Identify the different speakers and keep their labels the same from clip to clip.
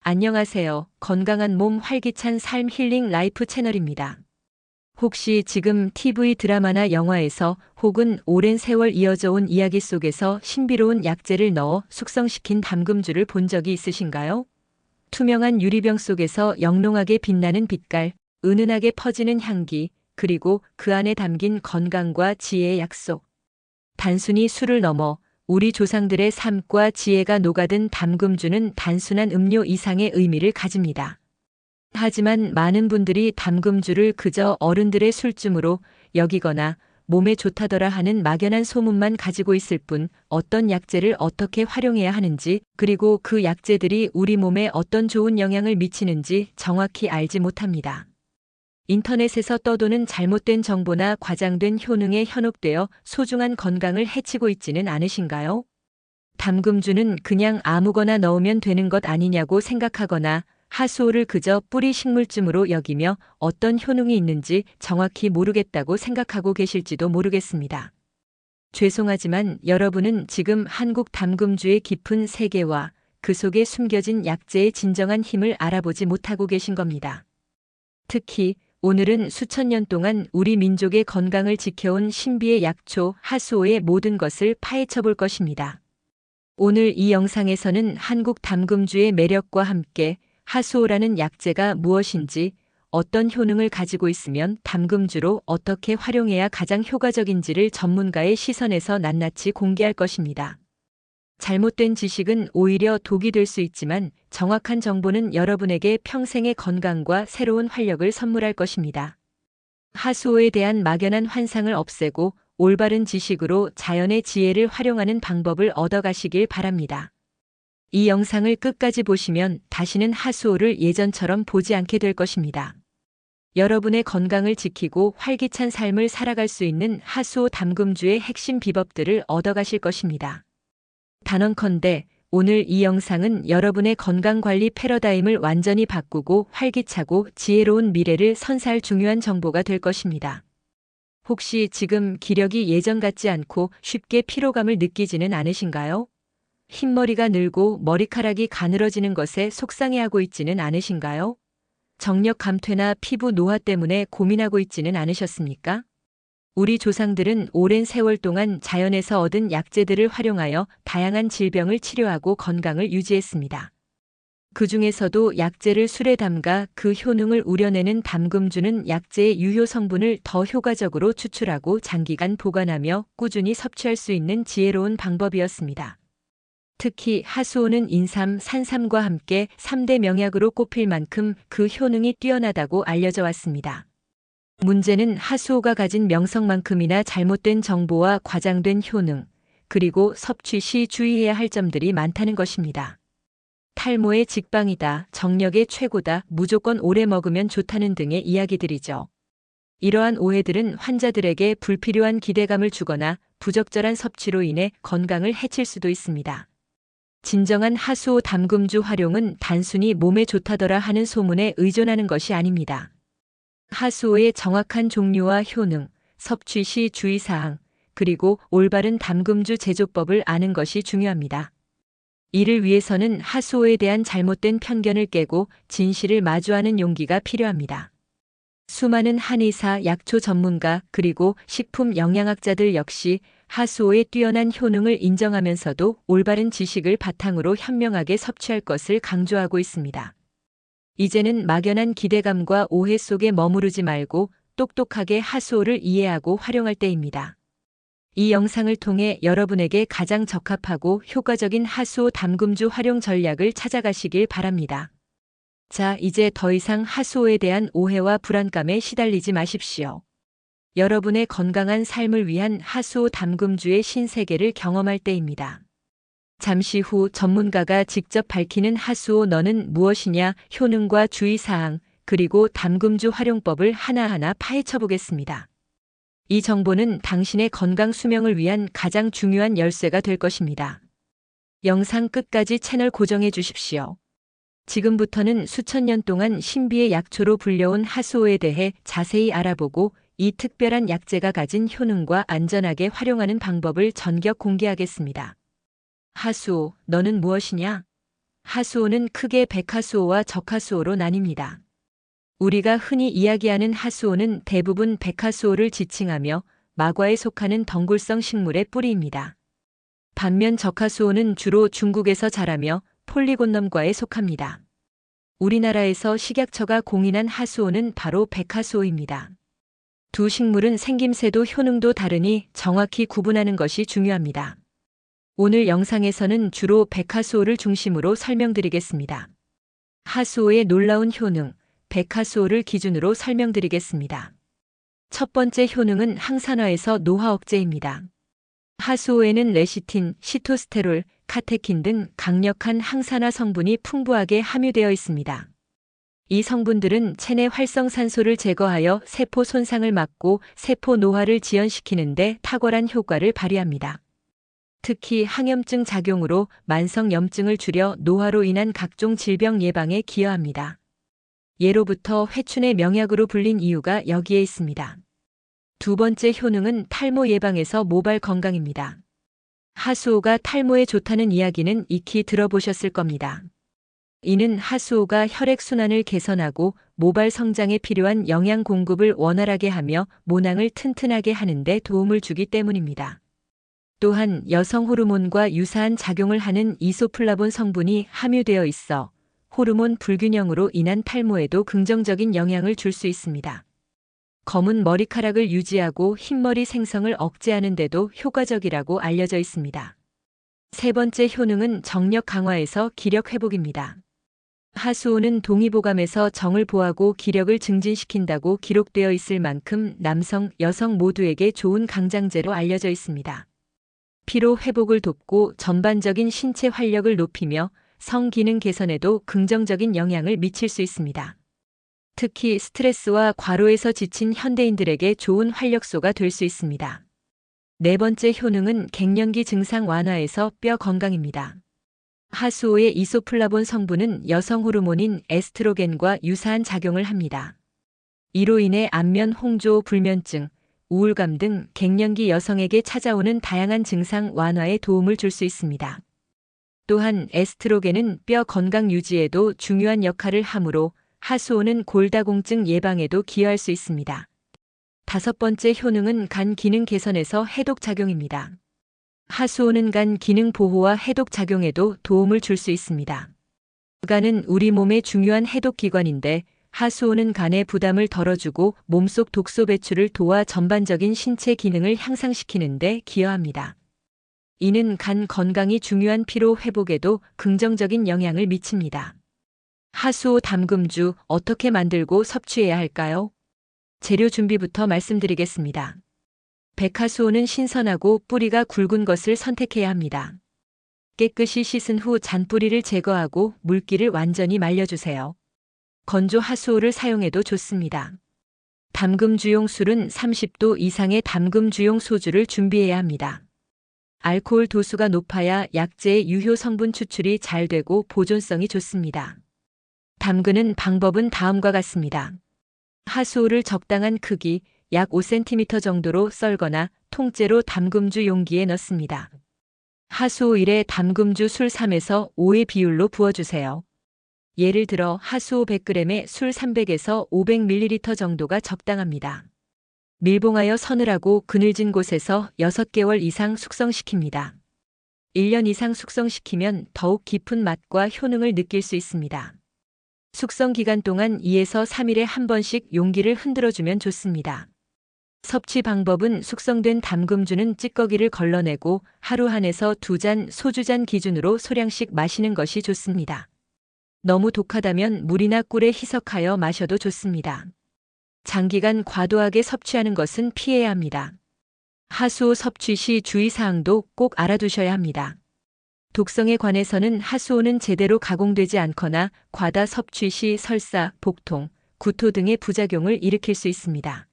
Speaker 1: 안녕하세요. 건강한 몸 활기찬 삶 힐링 라이프 채널입니다. 혹시 지금 TV 드라마나 영화에서 혹은 오랜 세월 이어져 온 이야기 속에서 신비로운 약재를 넣어 숙성시킨 담금주를 본 적이 있으신가요? 투명한 유리병 속에서 영롱하게 빛나는 빛깔, 은은하게 퍼지는 향기, 그리고 그 안에 담긴 건강과 지혜의 약속. 단순히 술을 넘어 우리 조상들의 삶과 지혜가 녹아든 담금주는 단순한 음료 이상의 의미를 가집니다. 하지만 많은 분들이 담금주를 그저 어른들의 술주으로 여기거나 몸에 좋다더라 하는 막연한 소문만 가지고 있을 뿐, 어떤 약재를 어떻게 활용해야 하는지, 그리고 그 약재들이 우리 몸에 어떤 좋은 영향을 미치는지 정확히 알지 못합니다. 인터넷에서 떠도는 잘못된 정보나 과장된 효능에 현혹되어 소중한 건강을 해치고 있지는 않으신가요? 담금주는 그냥 아무거나 넣으면 되는 것 아니냐고 생각하거나 하수오를 그저 뿌리 식물쯤으로 여기며 어떤 효능이 있는지 정확히 모르겠다고 생각하고 계실지도 모르겠습니다. 죄송하지만 여러분은 지금 한국 담금주의 깊은 세계와 그 속에 숨겨진 약재의 진정한 힘을 알아보지 못하고 계신 겁니다. 특히 오늘은 수천 년 동안 우리 민족의 건강을 지켜온 신비의 약초 하수오의 모든 것을 파헤쳐 볼 것입니다. 오늘 이 영상에서는 한국 담금주의 매력과 함께 하수오라는 약재가 무엇인지, 어떤 효능을 가지고 있으면 담금주로 어떻게 활용해야 가장 효과적인지를 전문가의 시선에서 낱낱이 공개할 것입니다. 잘못된 지식은 오히려 독이 될 수 있지만 정확한 정보는 여러분에게 평생의 건강과 새로운 활력을 선물할 것입니다. 하수오에 대한 막연한 환상을 없애고 올바른 지식으로 자연의 지혜를 활용하는 방법을 얻어가시길 바랍니다. 이 영상을 끝까지 보시면 다시는 하수오를 예전처럼 보지 않게 될 것입니다. 여러분의 건강을 지키고 활기찬 삶을 살아갈 수 있는 하수오 담금주의 핵심 비법들을 얻어가실 것입니다. 단언컨대 오늘 이 영상은 여러분의 건강관리 패러다임을 완전히 바꾸고 활기차고 지혜로운 미래를 선사할 중요한 정보가 될 것입니다. 혹시 지금 기력이 예전 같지 않고 쉽게 피로감을 느끼지는 않으신가요? 흰머리가 늘고 머리카락이 가늘어지는 것에 속상해하고 있지는 않으신가요? 정력 감퇴나 피부 노화 때문에 고민하고 있지는 않으셨습니까? 우리 조상들은 오랜 세월 동안 자연에서 얻은 약재들을 활용하여 다양한 질병을 치료하고 건강을 유지했습니다. 그 중에서도 약재를 술에 담가 그 효능을 우려내는 담금주는 약재의 유효 성분을 더 효과적으로 추출하고 장기간 보관하며 꾸준히 섭취할 수 있는 지혜로운 방법이었습니다. 특히 하수오는 인삼, 산삼과 함께 3대 명약으로 꼽힐 만큼 그 효능이 뛰어나다고 알려져 왔습니다. 문제는 하수오가 가진 명성만큼이나 잘못된 정보와 과장된 효능, 그리고 섭취 시 주의해야 할 점들이 많다는 것입니다. 탈모의 직방이다, 정력의 최고다, 무조건 오래 먹으면 좋다는 등의 이야기들이죠. 이러한 오해들은 환자들에게 불필요한 기대감을 주거나 부적절한 섭취로 인해 건강을 해칠 수도 있습니다. 진정한 하수오 담금주 활용은 단순히 몸에 좋다더라 하는 소문에 의존하는 것이 아닙니다. 하수오의 정확한 종류와 효능, 섭취 시 주의사항, 그리고 올바른 담금주 제조법을 아는 것이 중요합니다. 이를 위해서는 하수오에 대한 잘못된 편견을 깨고 진실을 마주하는 용기가 필요합니다. 수많은 한의사, 약초 전문가, 그리고 식품 영양학자들 역시 하수오의 뛰어난 효능을 인정하면서도 올바른 지식을 바탕으로 현명하게 섭취할 것을 강조하고 있습니다. 이제는 막연한 기대감과 오해 속에 머무르지 말고 똑똑하게 하수오를 이해하고 활용할 때입니다. 이 영상을 통해 여러분에게 가장 적합하고 효과적인 하수오 담금주 활용 전략을 찾아가시길 바랍니다. 자, 이제 더 이상 하수오에 대한 오해와 불안감에 시달리지 마십시오. 여러분의 건강한 삶을 위한 하수오 담금주의 신세계를 경험할 때입니다. 잠시 후 전문가가 직접 밝히는 하수오 너는 무엇이냐, 효능과 주의사항, 그리고 담금주 활용법을 하나하나 파헤쳐 보겠습니다. 이 정보는 당신의 건강 수명을 위한 가장 중요한 열쇠가 될 것입니다. 영상 끝까지 채널 고정해 주십시오. 지금부터는 수천 년 동안 신비의 약초로 불려온 하수오에 대해 자세히 알아보고 이 특별한 약재가 가진 효능과 안전하게 활용하는 방법을 전격 공개하겠습니다. 하수오, 너는 무엇이냐? 하수오는 크게 백하수오와 적하수오로 나뉩니다. 우리가 흔히 이야기하는 하수오는 대부분 백하수오를 지칭하며 마과에 속하는 덩굴성 식물의 뿌리입니다. 반면 적하수오는 주로 중국에서 자라며 폴리곤넘과에 속합니다. 우리나라에서 식약처가 공인한 하수오는 바로 백하수오입니다. 두 식물은 생김새도 효능도 다르니 정확히 구분하는 것이 중요합니다. 오늘 영상에서는 주로 백하수오를 중심으로 설명드리겠습니다. 하수오의 놀라운 효능, 백하수오를 기준으로 설명드리겠습니다. 첫 번째 효능은 항산화에서 노화 억제입니다. 하수오에는 레시틴, 시토스테롤, 카테킨 등 강력한 항산화 성분이 풍부하게 함유되어 있습니다. 이 성분들은 체내 활성산소를 제거하여 세포 손상을 막고 세포 노화를 지연시키는 데 탁월한 효과를 발휘합니다. 특히 항염증 작용으로 만성 염증을 줄여 노화로 인한 각종 질병 예방에 기여합니다. 예로부터 회춘의 명약으로 불린 이유가 여기에 있습니다. 두 번째 효능은 탈모 예방에서 모발 건강입니다. 하수오가 탈모에 좋다는 이야기는 익히 들어보셨을 겁니다. 이는 하수오가 혈액순환을 개선하고 모발 성장에 필요한 영양 공급을 원활하게 하며 모낭을 튼튼하게 하는 데 도움을 주기 때문입니다. 또한 여성 호르몬과 유사한 작용을 하는 이소플라본 성분이 함유되어 있어 호르몬 불균형으로 인한 탈모에도 긍정적인 영향을 줄 수 있습니다. 검은 머리카락을 유지하고 흰머리 생성을 억제하는 데도 효과적이라고 알려져 있습니다. 세 번째 효능은 정력 강화에서 기력 회복입니다. 하수오는 동의보감에서 정을 보하고 기력을 증진시킨다고 기록되어 있을 만큼 남성, 여성 모두에게 좋은 강장제로 알려져 있습니다. 피로 회복을 돕고 전반적인 신체 활력을 높이며 성기능 개선에도 긍정적인 영향을 미칠 수 있습니다. 특히 스트레스와 과로에서 지친 현대인들에게 좋은 활력소가 될 수 있습니다. 네 번째 효능은 갱년기 증상 완화에서 뼈 건강입니다. 하수오의 이소플라본 성분은 여성 호르몬인 에스트로겐과 유사한 작용을 합니다. 이로 인해 안면 홍조, 불면증, 우울감 등 갱년기 여성에게 찾아오는 다양한 증상 완화에 도움을 줄 수 있습니다. 또한 에스트로겐은 뼈 건강 유지에도 중요한 역할을 하므로 하수오는 골다공증 예방에도 기여할 수 있습니다. 다섯 번째 효능은 간 기능 개선에서 해독 작용입니다. 하수오는 간 기능 보호와 해독 작용에도 도움을 줄 수 있습니다. 간은 우리 몸의 중요한 해독 기관인데 하수오는 간의 부담을 덜어주고 몸속 독소 배출을 도와 전반적인 신체 기능을 향상시키는 데 기여합니다. 이는 간 건강이 중요한 피로 회복에도 긍정적인 영향을 미칩니다. 하수오 담금주 어떻게 만들고 섭취해야 할까요? 재료 준비부터 말씀드리겠습니다. 백하수오는 신선하고 뿌리가 굵은 것을 선택해야 합니다. 깨끗이 씻은 후 잔뿌리를 제거하고 물기를 완전히 말려주세요. 건조 하수오를 사용해도 좋습니다. 담금주용 술은 30도 이상의 담금주용 소주를 준비해야 합니다. 알코올 도수가 높아야 약재의 유효 성분 추출이 잘 되고 보존성이 좋습니다. 담그는 방법은 다음과 같습니다. 하수오를 적당한 크기, 약 5cm 정도로 썰거나 통째로 담금주 용기에 넣습니다. 하수오 1에 담금주 술 3에서 5의 비율로 부어주세요. 예를 들어 하수오 100g에 술 300에서 500ml 정도가 적당합니다. 밀봉하여 서늘하고 그늘진 곳에서 6개월 이상 숙성시킵니다. 1년 이상 숙성시키면 더욱 깊은 맛과 효능을 느낄 수 있습니다. 숙성 기간 동안 2에서 3일에 한 번씩 용기를 흔들어주면 좋습니다. 섭취 방법은 숙성된 담금주는 찌꺼기를 걸러내고 하루 1에서 2잔 소주잔 기준으로 소량씩 마시는 것이 좋습니다. 너무 독하다면 물이나 꿀에 희석하여 마셔도 좋습니다. 장기간 과도하게 섭취하는 것은 피해야 합니다. 하수오 섭취 시 주의사항도 꼭 알아두셔야 합니다. 독성에 관해서는 하수오는 제대로 가공되지 않거나 과다 섭취 시 설사, 복통, 구토 등의 부작용을 일으킬 수 있습니다.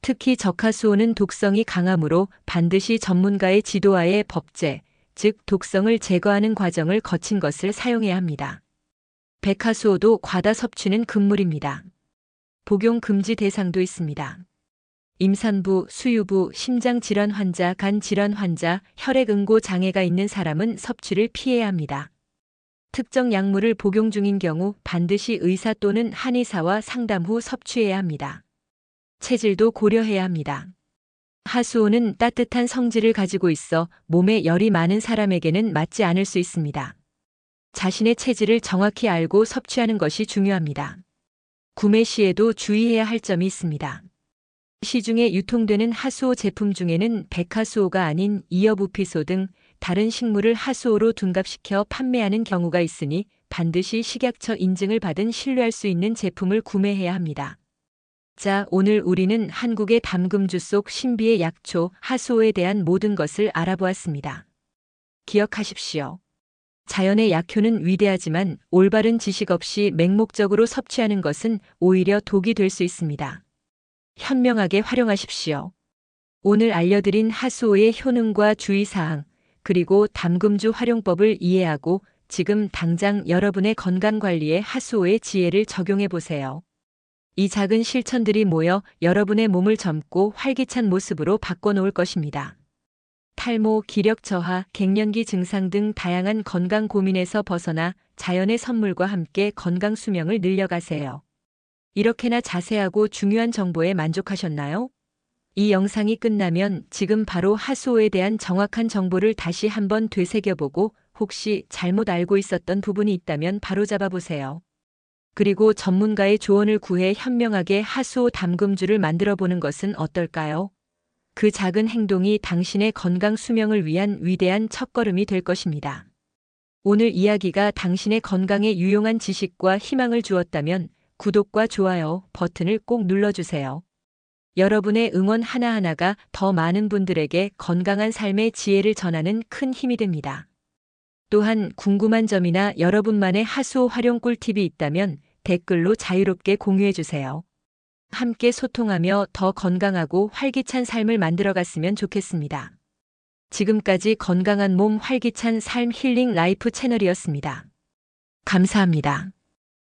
Speaker 1: 특히 적하수오는 독성이 강하므로 반드시 전문가의 지도하에 법제, 즉 독성을 제거하는 과정을 거친 것을 사용해야 합니다. 백하수오도 과다 섭취는 금물입니다. 복용 금지 대상도 있습니다. 임산부, 수유부, 심장질환 환자, 간질환 환자, 혈액응고 장애가 있는 사람은 섭취를 피해야 합니다. 특정 약물을 복용 중인 경우 반드시 의사 또는 한의사와 상담 후 섭취해야 합니다. 체질도 고려해야 합니다. 하수오는 따뜻한 성질을 가지고 있어 몸에 열이 많은 사람에게는 맞지 않을 수 있습니다. 자신의 체질을 정확히 알고 섭취하는 것이 중요합니다. 구매 시에도 주의해야 할 점이 있습니다. 시중에 유통되는 하수오 제품 중에는 백하수오가 아닌 이어부피소 등 다른 식물을 하수오로 둔갑시켜 판매하는 경우가 있으니 반드시 식약처 인증을 받은 신뢰할 수 있는 제품을 구매해야 합니다. 자, 오늘 우리는 한국의 담금주 속 신비의 약초 하수오에 대한 모든 것을 알아보았습니다. 기억하십시오. 자연의 약효는 위대하지만 올바른 지식 없이 맹목적으로 섭취하는 것은 오히려 독이 될 수 있습니다. 현명하게 활용하십시오. 오늘 알려드린 하수오의 효능과 주의사항, 그리고 담금주 활용법을 이해하고 지금 당장 여러분의 건강관리에 하수오의 지혜를 적용해 보세요. 이 작은 실천들이 모여 여러분의 몸을 젊고 활기찬 모습으로 바꿔놓을 것입니다. 탈모, 기력 저하, 갱년기 증상 등 다양한 건강 고민에서 벗어나 자연의 선물과 함께 건강 수명을 늘려가세요. 이렇게나 자세하고 중요한 정보에 만족하셨나요? 이 영상이 끝나면 지금 바로 하수오에 대한 정확한 정보를 다시 한번 되새겨보고 혹시 잘못 알고 있었던 부분이 있다면 바로잡아 보세요. 그리고 전문가의 조언을 구해 현명하게 하수오 담금주를 만들어 보는 것은 어떨까요? 그 작은 행동이 당신의 건강 수명을 위한 위대한 첫걸음이 될 것입니다. 오늘 이야기가 당신의 건강에 유용한 지식과 희망을 주었다면 구독과 좋아요 버튼을 꼭 눌러주세요. 여러분의 응원 하나하나가 더 많은 분들에게 건강한 삶의 지혜를 전하는 큰 힘이 됩니다. 또한 궁금한 점이나 여러분만의 하수오 활용 꿀팁이 있다면 댓글로 자유롭게 공유해주세요. 함께 소통하며 더 건강하고 활기찬 삶을 만들어갔으면 좋겠습니다. 지금까지 건강한 몸 활기찬 삶 힐링 라이프 채널이었습니다. 감사합니다.